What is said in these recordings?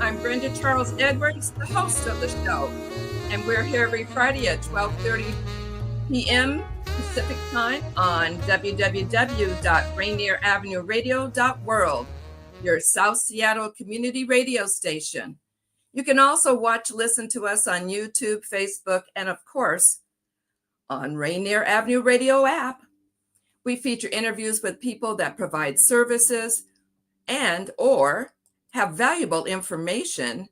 I'm Brenda Charles Edwards, the host of the show, and we're here every Friday at 12:30 p.m. Pacific Time on www.rainieravenueradio.world, your South Seattle community radio station. You can also listen to us on YouTube, Facebook, and of course, on Rainier Avenue Radio app. We feature interviews with people that provide services and or have valuable information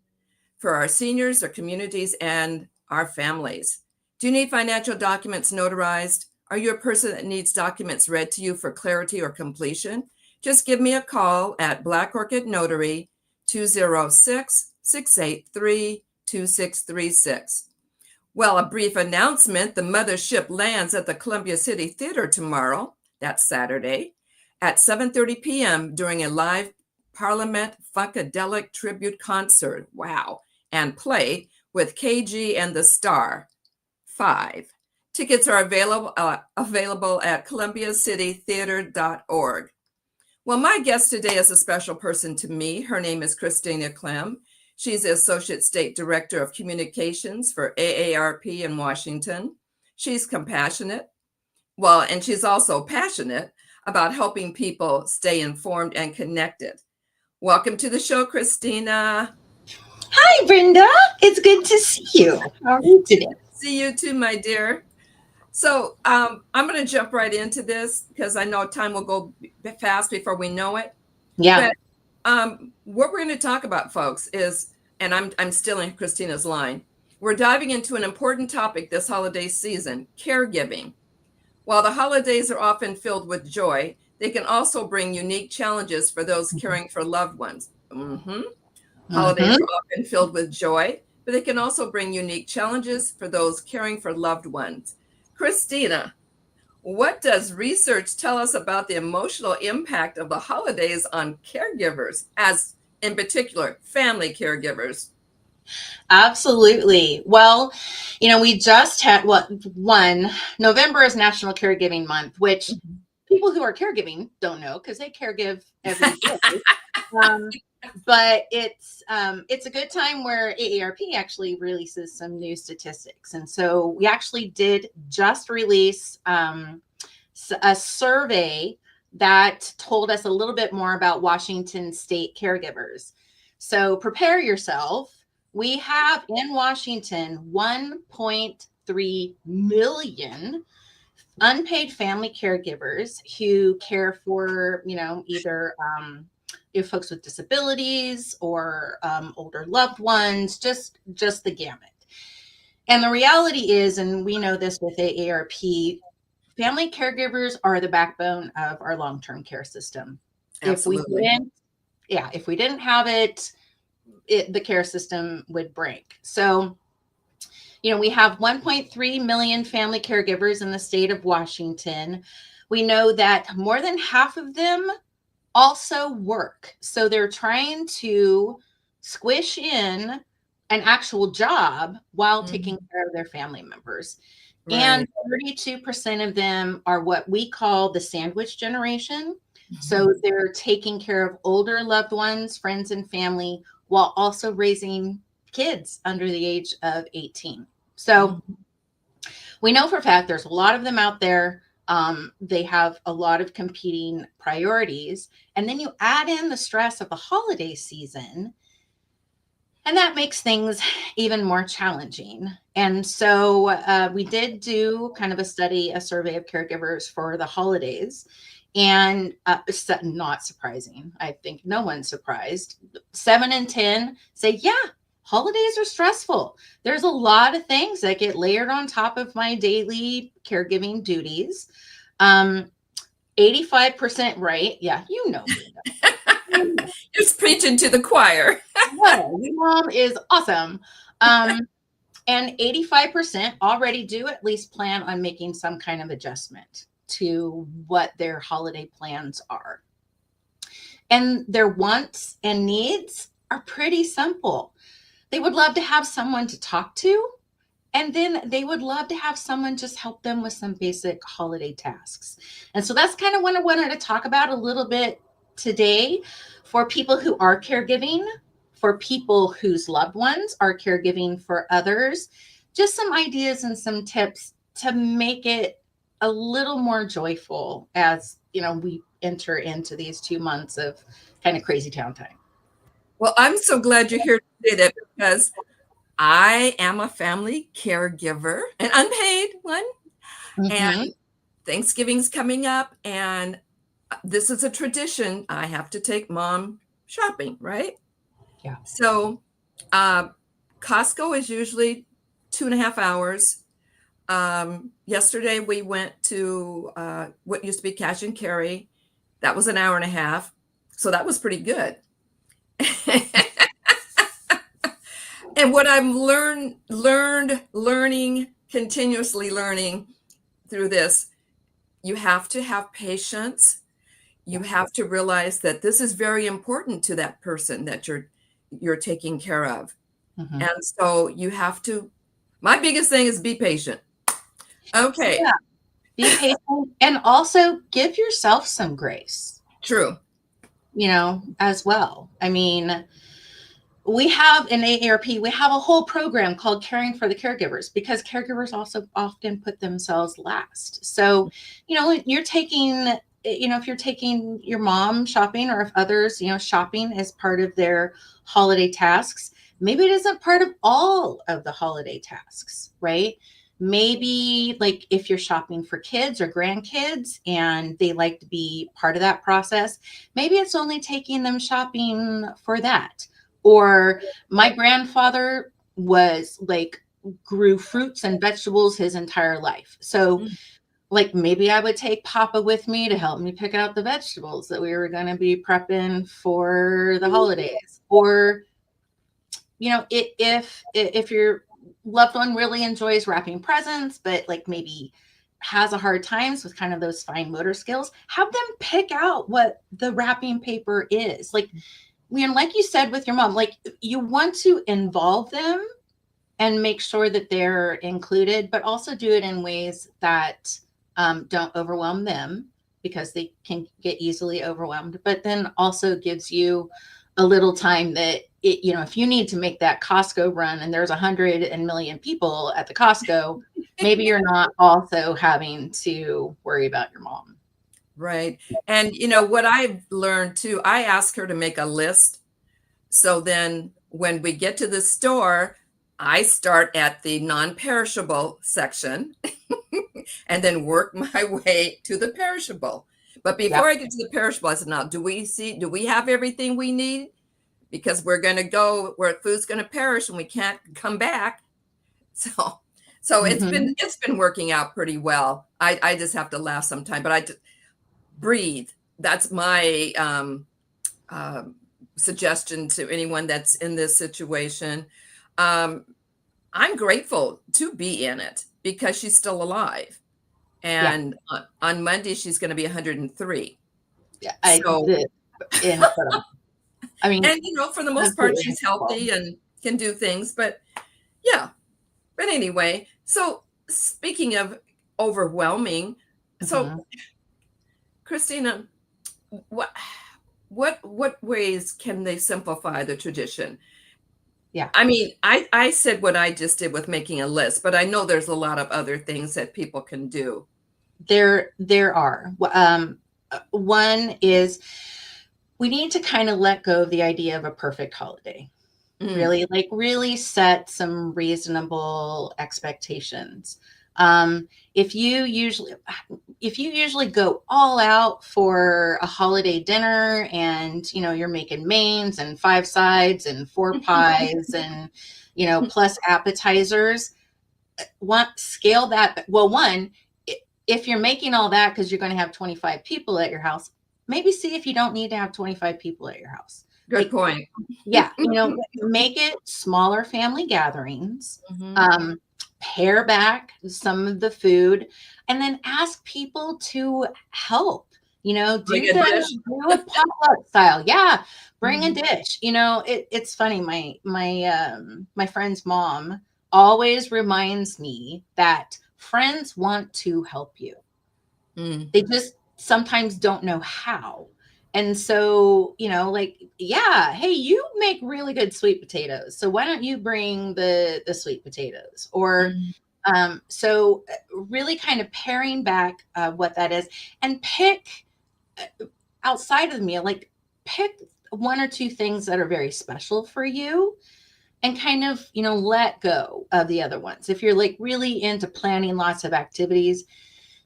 for our seniors, our communities, and our families. Do you need financial documents notarized? Are you a person that needs documents read to you for clarity or completion? Just give me a call at Black Orchid Notary 206-683-2636. Well, a brief announcement. The mothership lands at the Columbia City Theater tomorrow, that's Saturday, at 7:30 p.m. during a live Parliament Funkadelic tribute concert. Wow. And play with KG and the Star 5. Tickets are available at columbiacitytheater.org. Well, my guest today is a special person to me. Her name is Christina Clem. She's the Associate State Director of Communications for AARP in Washington. She's compassionate. And she's also passionate about helping people stay informed and connected. Welcome to the show, Christina. Hi, Brenda. It's good to see you. How are you today? See you too, my dear. So I'm going to jump right into this because I know time will go fast before we know it. Yeah. But what we're going to talk about, folks, is, and I'm stealing Christina's line, we're diving into an important topic this holiday season, caregiving. While the holidays are often filled with joy, they can also bring unique challenges for those caring for loved ones. Holidays are often filled with joy, but they can also bring unique challenges for those caring for loved ones. Christina, what does research tell us about the emotional impact of the holidays on caregivers, as in particular, family caregivers? Absolutely. Well, we just had November is National Caregiving Month, which people who are caregiving don't know because they caregive every day. But it's a good time where AARP actually releases some new statistics. And so we actually did just release a survey that told us a little bit more about Washington state caregivers. So prepare yourself. We have in Washington 1.3 million unpaid family caregivers who care for, either folks with disabilities or older loved ones, just the gamut. And the reality is, and we know this with AARP, family caregivers are the backbone of our long-term care system. Absolutely. If we didn't have it, the care system would break. So, we have 1.3 million family caregivers in the state of Washington. We know that more than half of them also work. So they're trying to squish in an actual job while taking care of their family members. Right. And 32% of them are what we call the sandwich generation. So they're taking care of older loved ones, friends, and family while also raising kids under the age of 18. So we know for a fact there's a lot of them out there. They have a lot of competing priorities. And then you add in the stress of the holiday season, and that makes things even more challenging. And so we did do kind of a survey of caregivers for the holidays. And not surprising. I think no one's surprised. 7 in 10 say, yeah, holidays are stressful. There's a lot of things that get layered on top of my daily caregiving duties. 85% right. Yeah, Just preaching to the choir. Well, your mom is awesome. And 85% already do at least plan on making some kind of adjustment to what their holiday plans are. And their wants and needs are pretty simple. They would love to have someone to talk to, and then they would love to have someone just help them with some basic holiday tasks. And so that's kind of what I wanted to talk about a little bit today for people who are caregiving for people whose loved ones are caregiving for others, just some ideas and some tips to make it a little more joyful as, we enter into these 2 months of kind of crazy town time. Well, I'm so glad you're here to say that, because I am a family caregiver, an unpaid one, and Mm-hmm. Thanksgiving's coming up, and this is a tradition. I have to take mom shopping, right? Yeah. So Costco is usually 2.5 hours. Yesterday we went to what used to be cash and carry. That was an hour and a half. So that was pretty good. And what I'm continuously learning through this, you have to have patience. You have to realize that this is very important to that person that you're taking care of. Mm-hmm. And so you have to, my biggest thing is be patient. Okay. Yeah. Be patient and also give yourself some grace. True. As well. I mean, we have in AARP, we have a whole program called Caring for the Caregivers, because caregivers also often put themselves last. So, if you're taking your mom shopping, or if others, shopping is part of their holiday tasks, maybe it isn't part of all of the holiday tasks, right? Maybe like if you're shopping for kids or grandkids and they like to be part of that process, maybe it's only taking them shopping for that. Or my grandfather grew fruits and vegetables his entire life. So like maybe I would take Papa with me to help me pick out the vegetables that we were going to be prepping for the holidays. Or, if your loved one really enjoys wrapping presents, but like maybe has a hard times with kind of those fine motor skills, have them pick out what the wrapping paper is. Like you said with your mom, like you want to involve them and make sure that they're included, but also do it in ways that don't overwhelm them, because they can get easily overwhelmed, but then also gives you a little time that if you need to make that Costco run and there's 100 million people at the Costco, maybe you're not also having to worry about your mom. Right. And what I've learned too, I ask her to make a list. So then when we get to the store, I start at the non-perishable section and then work my way to the perishable. But before I get to the perishable, I said, now, do we have everything we need? Because we're going to go where food's going to perish and we can't come back. So it's been working out pretty well. I just have to laugh sometime, but I just breathe. That's my suggestion to anyone that's in this situation. I'm grateful to be in it because she's still alive. And on Monday, she's going to be 103. Yeah. I mean, and for the most part, she's healthy and can do things, but yeah. But anyway, so speaking of overwhelming, so Christina, what ways can they simplify the tradition? Yeah. I mean, I said what I just did with making a list, but I know there's a lot of other things that people can do. There are. One is we need to kind of let go of the idea of a perfect holiday. Really set some reasonable expectations. If you usually go all out for a holiday dinner and, you're making mains and 5 sides and 4 pies and, plus appetizers, scale that. Well, one, if you're making all that because you're going to have 25 people at your house, maybe see if you don't need to have 25 people at your house. Good point. Yeah. Make it smaller family gatherings, pare back some of the food, and then ask people to help, do a potluck style. Yeah. Bring a dish. It's funny. My friend's mom always reminds me that friends want to help you. They just sometimes don't know how. And so, like, yeah, hey, you make really good sweet potatoes. So why don't you bring the sweet potatoes? Or so really kind of paring back what that is, and pick outside of the meal, like pick one or two things that are very special for you, and kind of, let go of the other ones. If you're like really into planning lots of activities,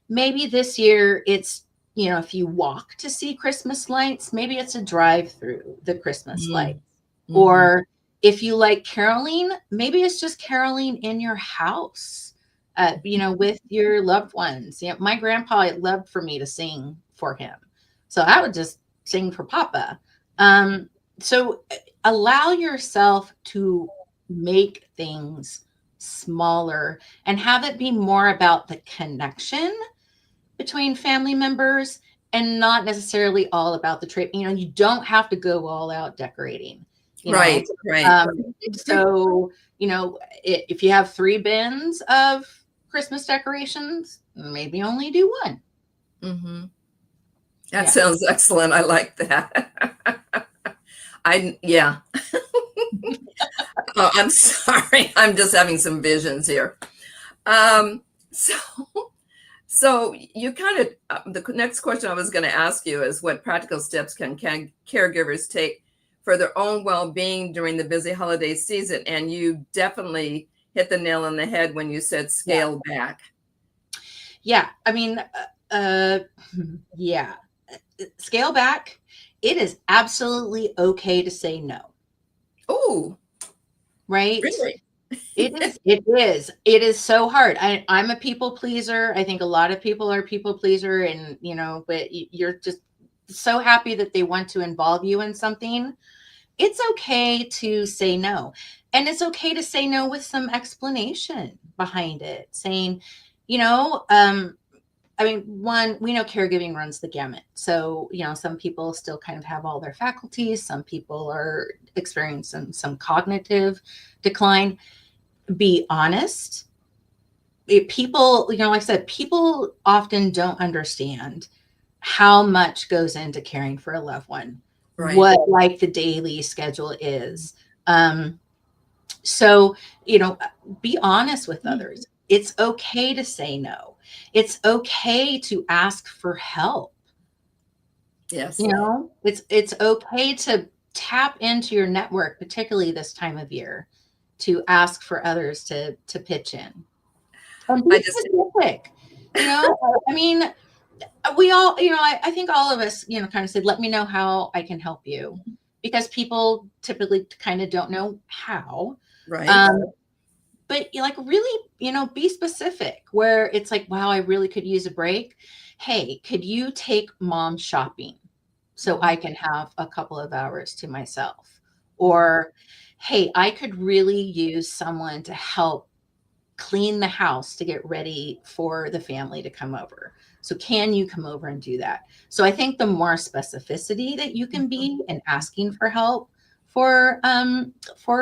maybe this year it's, if you walk to see Christmas lights, maybe it's a drive through the Christmas lights. Or if you like caroling, maybe it's just caroling in your house, with your loved ones. My grandpa loved for me to sing for him. So I would just sing for Papa. So allow yourself to make things smaller and have it be more about the connection between family members and not necessarily all about the trip. You don't have to go all out decorating. Right. So, if you have 3 bins of Christmas decorations, maybe only do one. That sounds excellent. I like that. Yeah. Oh, I'm sorry. I'm just having some visions here. So you kind of, the next question I was going to ask you is, what practical steps can caregivers take for their own well-being during the busy holiday season? And you definitely hit the nail on the head when you said scale back. Yeah. I mean, yeah. Scale back. It is absolutely okay to say no. Oh, right? Really? It is so hard. I'm a people pleaser. I think a lot of people are people pleaser, and but you're just so happy that they want to involve you in something. It's okay to say no, and it's okay to say no with some explanation behind it, saying, one, we know caregiving runs the gamut. So, some people still kind of have all their faculties. Some people are experiencing some cognitive decline. Be honest. People, like I said, people often don't understand how much goes into caring for a loved one, Right. What like the daily schedule is. So, be honest with others. It's okay to say no. It's okay to ask for help. Yes. It's okay to tap into your network, particularly this time of year, to ask for others to pitch in. And be specific. I mean, we all, I think all of us, kind of said, let me know how I can help you, because people typically kind of don't know how. Right. But you really, be specific, where it's like, wow, I really could use a break. Hey, could you take mom shopping so I can have a couple of hours to myself? Or, hey, I could really use someone to help clean the house to get ready for the family to come over. So can you come over and do that? So I think the more specificity that you can be in asking for help for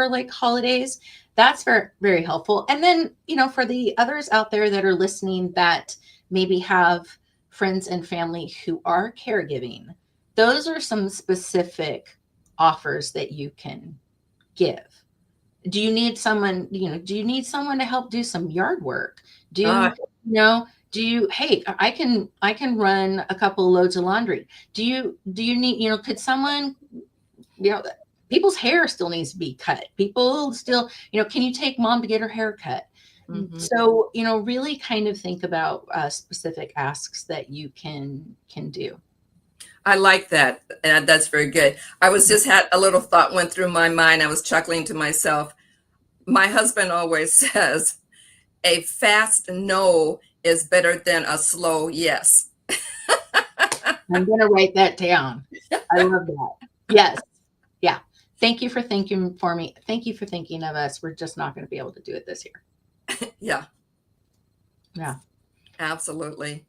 like holidays, that's very, very helpful. And then, for the others out there that are listening that maybe have friends and family who are caregiving, those are some specific offers that you can give. Do you need someone, do you need someone to help do some yard work? Hey, I can run a couple of loads of laundry. Do you need, could someone, people's hair still needs to be cut. People still, can you take mom to get her hair cut? So, really kind of think about specific asks that you can do. I like that. And that's very good. I was just had a little thought went through my mind. I was chuckling to myself. My husband always says, a fast no is better than a slow yes. I'm going to write that down. I love that. Yes. Yeah. Thank you for thinking for me. Thank you for thinking of us. We're just not going to be able to do it this year. Yeah. Yeah. Absolutely.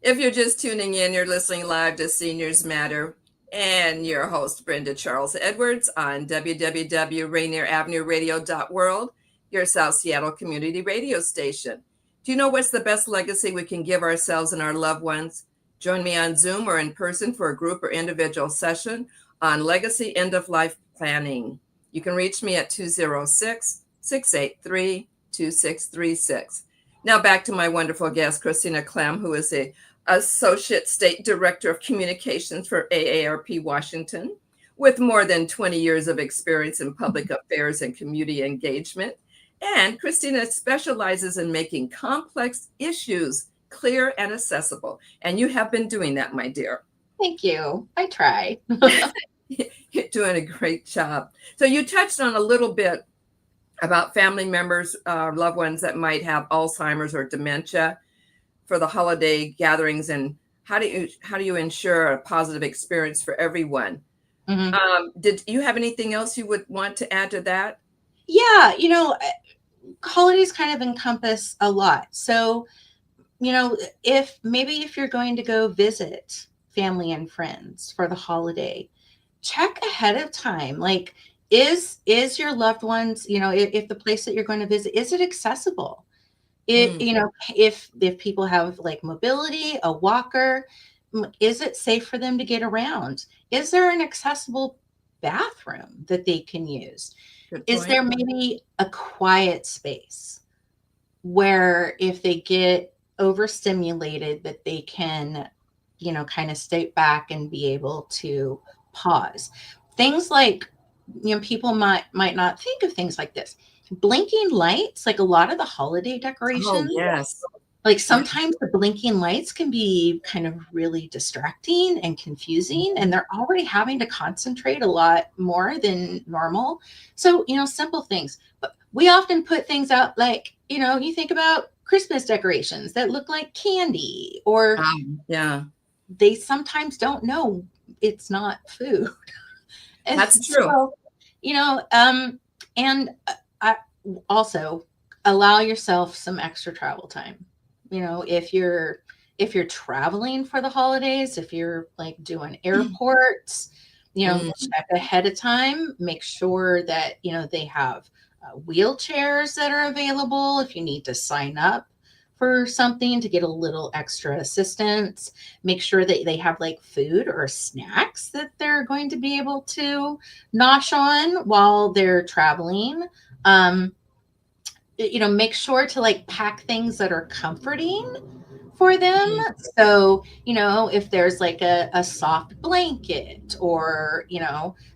If you're just tuning in, you're listening live to Seniors Matter and your host, Brenda Charles Edwards, on www.rainieravenueradio.world, your South Seattle community radio station. Do you know what's the best legacy we can give ourselves and our loved ones? Join me on Zoom or in person for a group or individual session on legacy end-of-life planning. You can reach me at 206-683-2636. Now back to my wonderful guest, Christina Clem, who is the Associate State Director of Communications for AARP Washington, with more than 20 years of experience in public affairs and community engagement. And Christina specializes in making complex issues clear and accessible. And you have been doing that, my dear. Thank you. I try. You're doing a great job. So you touched on a little bit about family members, loved ones that might have Alzheimer's or dementia for the holiday gatherings, and how do you ensure a positive experience for everyone? Did you have anything else you would want to add to that? Yeah, holidays kind of encompass a lot. So, if you're going to go visit family and friends for the holiday, check ahead of time. Like, is your loved ones, if the place that you're going to visit, is it accessible? If people have like mobility, a walker, is it safe for them to get around? Is there an accessible bathroom that they can use? Is there maybe a quiet space where if they get overstimulated that they can, kind of step back and be able to pause? Things like, people might not think of things like this. Blinking lights, like a lot of the holiday decorations. Oh, yes. Like sometimes the blinking lights can be kind of really distracting and confusing, and they're already having to concentrate a lot more than normal. So, simple things. But we often put things out like, you think about Christmas decorations that look like candy, or they sometimes don't know it's not food. And that's true. So, and I also allow yourself some extra travel time. If you're traveling for the holidays, if you're like doing airports, check ahead of time, make sure that, they have wheelchairs that are available. If you need to sign up for something to get a little extra assistance, make sure that they have like food or snacks that they're going to be able to nosh on while they're traveling. Make sure to like pack things that are comforting for them. So, if there's like a soft blanket, or,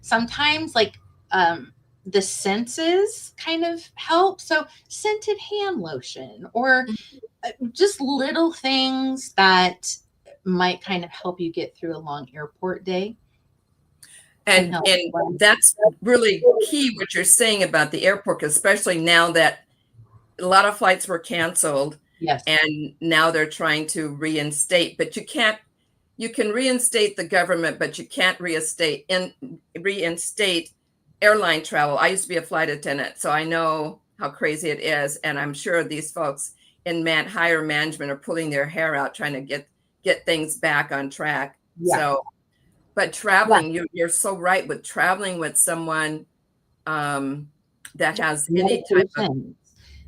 sometimes like the senses kind of help. So scented hand lotion, or just little things that might kind of help you get through a long airport day. And that's really key what you're saying about the airport, especially now that a lot of flights were canceled. Yes. And now they're trying to reinstate, but you can reinstate the government, but you can't reinstate airline travel. I used to be a flight attendant, so I know how crazy it is. And I'm sure these folks in higher management are pulling their hair out trying to get things back on track. Yeah. So, but traveling, you're so right with traveling with someone that has any type of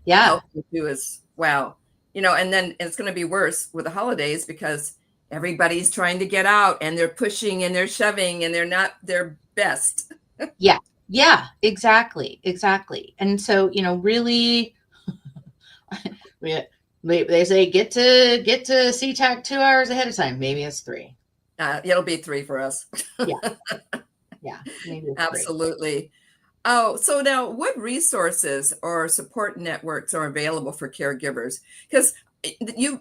health issue as well. And then it's going to be worse with the holidays because everybody's trying to get out and they're pushing and they're shoving and they're not their best. Yeah, exactly. And so, really, they say get to SeaTac 2 hours ahead of time. Maybe it's 3. It'll be 3 for us. Yeah, maybe it's absolutely. 3. Oh, so now what resources or support networks are available for caregivers? Because you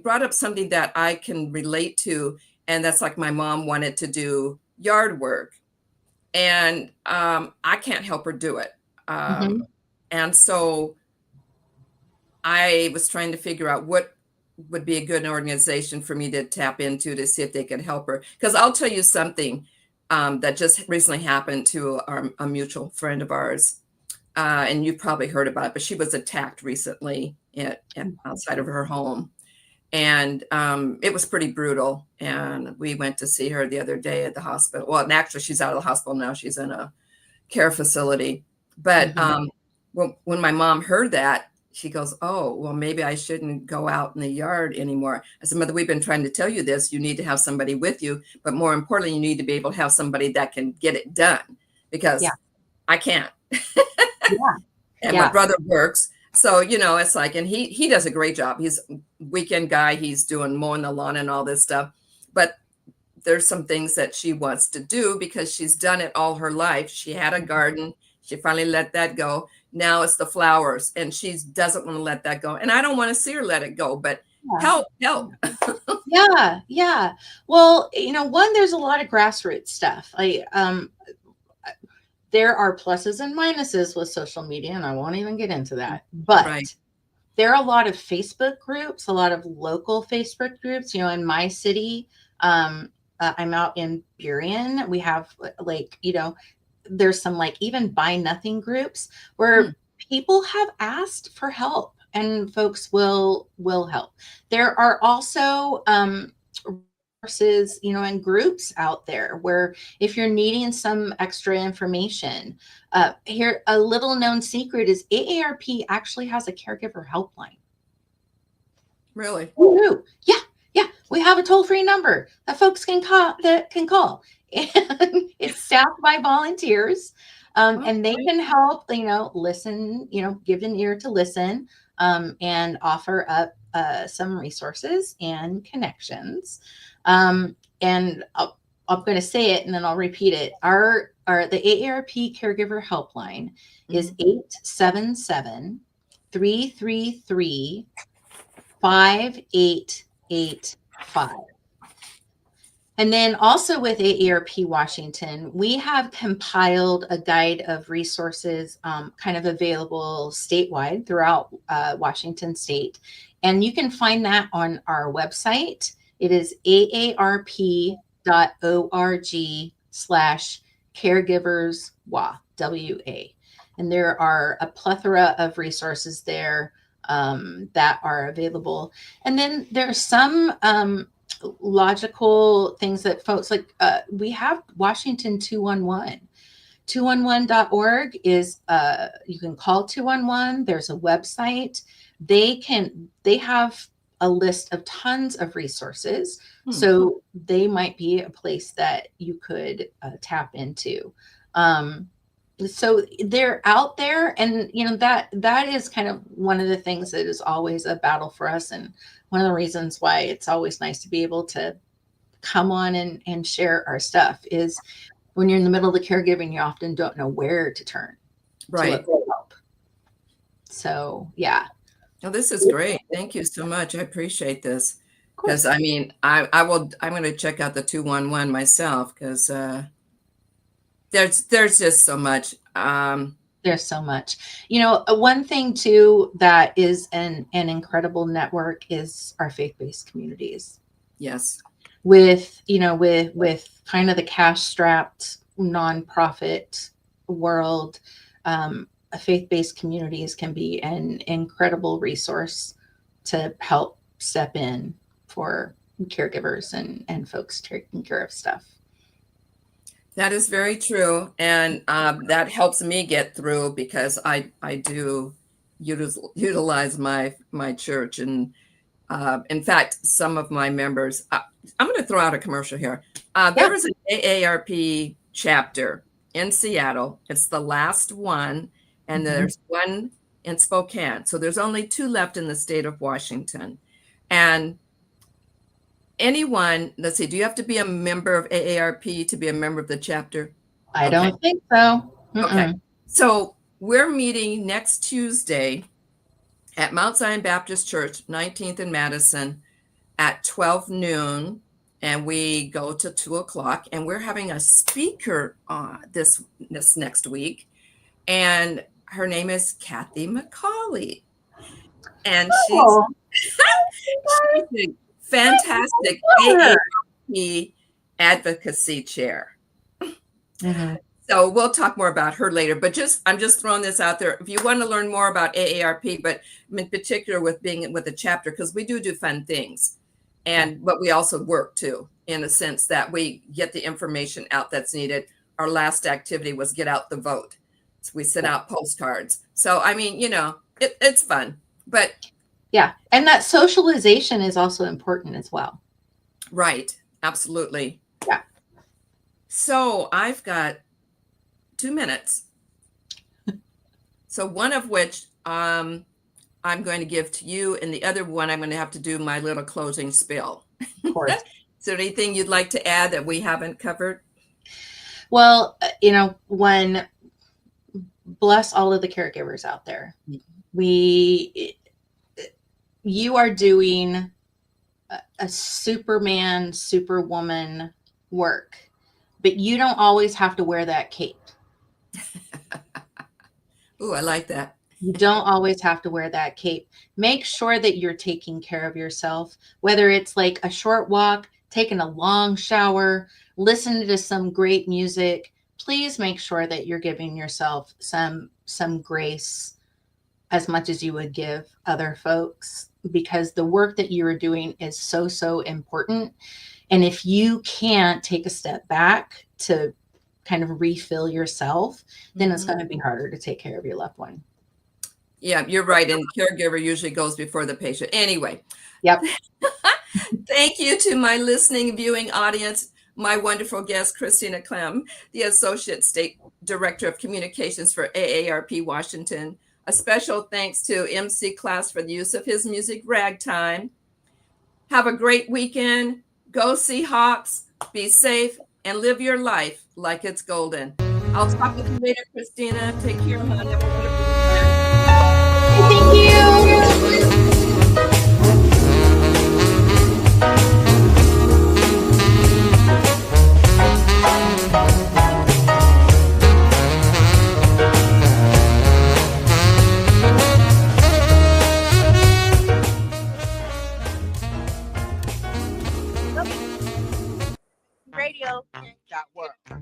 brought up something that I can relate to, and that's like my mom wanted to do yard work, and I can't help her do it. And so I was trying to figure out what would be a good organization for me to tap into to see if they could help her. Because I'll tell you something that just recently happened to a mutual friend of ours. And you've probably heard about it, but she was attacked recently outside of her home. And it was pretty brutal. And we went to see her the other day at the hospital. Well, and actually, she's out of the hospital now. She's in a care facility. But when my mom heard that, she goes, oh, well, maybe I shouldn't go out in the yard anymore. I said, Mother, we've been trying to tell you this. You need to have somebody with you, but more importantly, you need to be able to have somebody that can get it done, because Yeah. I can't. Yeah. And my Yeah. brother works. So, it's like, and he does a great job. He's a weekend guy. He's doing mowing the lawn and all this stuff. But there's some things that she wants to do because she's done it all her life. She had a garden. She finally let that go. Now it's the flowers, and she doesn't want to let that go. And I don't want to see her let it go, but Yeah. help. Yeah. Yeah. Well, there's a lot of grassroots stuff. There are pluses and minuses with social media, and I won't even get into that. But Right. there are a lot of Facebook groups, a lot of local Facebook groups. In my city, I'm out in Burien. We have there's some even buy nothing groups where people have asked for help, and folks will help. There are also resources, and groups out there where if you're needing some extra information, here, a little known secret is AARP actually has a caregiver helpline. Really? Woo-hoo. Yeah. We have a toll-free number that folks can call, and it's staffed by volunteers. And they can help, listen, give an ear to listen, and offer up some resources and connections. And I'm going to say it and then I'll repeat it. The AARP caregiver helpline is 877-333-5885. And then also with AARP Washington, we have compiled a guide of resources kind of available statewide throughout Washington state. And you can find that on our website. It is aarp.org/caregiverswa, W-A. And there are a plethora of resources there that are available. And then there's some logical things that folks we have Washington 211. 211.org is you can call 211. There's a website. They have a list of tons of resources. So they might be a place that you could tap into. So they're out there, and that is kind of one of the things that is always a battle for us, and one of the reasons why it's always nice to be able to come on and share our stuff is when you're in the middle of the caregiving, you often don't know where to turn Right. to help. So yeah. Oh, this is great. Thank you so much. I appreciate this, because I'm going to check out the 211 myself, because there's just so much. There's so much. One thing too that is an incredible network is our faith-based communities. Yes. With kind of the cash-strapped nonprofit world, faith-based communities can be an incredible resource to help step in for caregivers and folks taking care of stuff. That is very true. And that helps me get through, because I do utilize my church. And in fact, some of my members, I'm going to throw out a commercial here. There was an AARP chapter in Seattle. It's the last one. And there's one in Spokane. So there's only 2 left in the state of Washington. And anyone, let's see, do you have to be a member of AARP to be a member of the chapter? I don't think so. Okay. So we're meeting next Tuesday at Mount Zion Baptist Church, 19th and Madison, at 12 noon. And we go to 2 o'clock. And we're having a speaker this next week. And her name is Kathy McCauley. And she's a fantastic AARP advocacy chair. So we'll talk more about her later, but I'm just throwing this out there. If you want to learn more about AARP, but in particular with being with a chapter, because we do fun things, but we also work too, in a sense that we get the information out that's needed. Our last activity was get out the vote. So we sent out postcards. So, it's fun, but yeah. And that socialization is also important as well. right. Absolutely. Yeah. So I've got 2 minutes. So one of which I'm going to give to you, and the other one I'm going to have to do my little closing spiel. Of course. Is there anything you'd like to add that we haven't covered? Well, bless all of the caregivers out there. You are doing a Superman, Superwoman work, but you don't always have to wear that cape. Ooh, I like that. You don't always have to wear that cape. Make sure that you're taking care of yourself, whether it's like a short walk, taking a long shower, listening to some great music. Please make sure that you're giving yourself some grace as much as you would give other folks, because the work that you are doing is so important. And if you can't take a step back to kind of refill yourself, then it's going to be harder to take care of your loved one. Yeah, you're right. And caregiver usually goes before the patient. Anyway. Yep. Thank you to my listening, viewing audience, my wonderful guest, Christina Clem, the Associate State Director of Communications for AARP Washington. A special thanks to MC Class for the use of his music, Ragtime. Have a great weekend. Go Seahawks. Be safe and live your life like it's golden. I'll talk with you later, Christina. Take care, hon. Have a wonderful weekend. Thank you. Radio. Got work.